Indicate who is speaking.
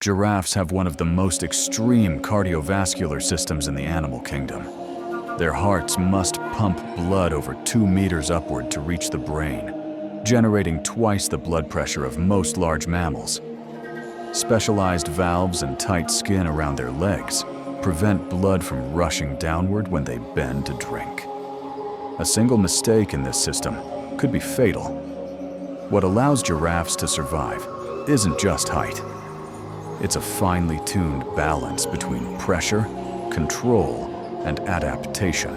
Speaker 1: Giraffes have one of the most extreme cardiovascular systems in the animal kingdom. Their hearts must pump blood over 2 meters upward to reach the brain, generating twice the blood pressure of most large mammals. Specialized valves and tight skin around their legs prevent blood from rushing downward when they bend to drink. A single mistake in this system could be fatal. What allows giraffes to survive isn't just height. It's a finely tuned balance between pressure, control, and adaptation.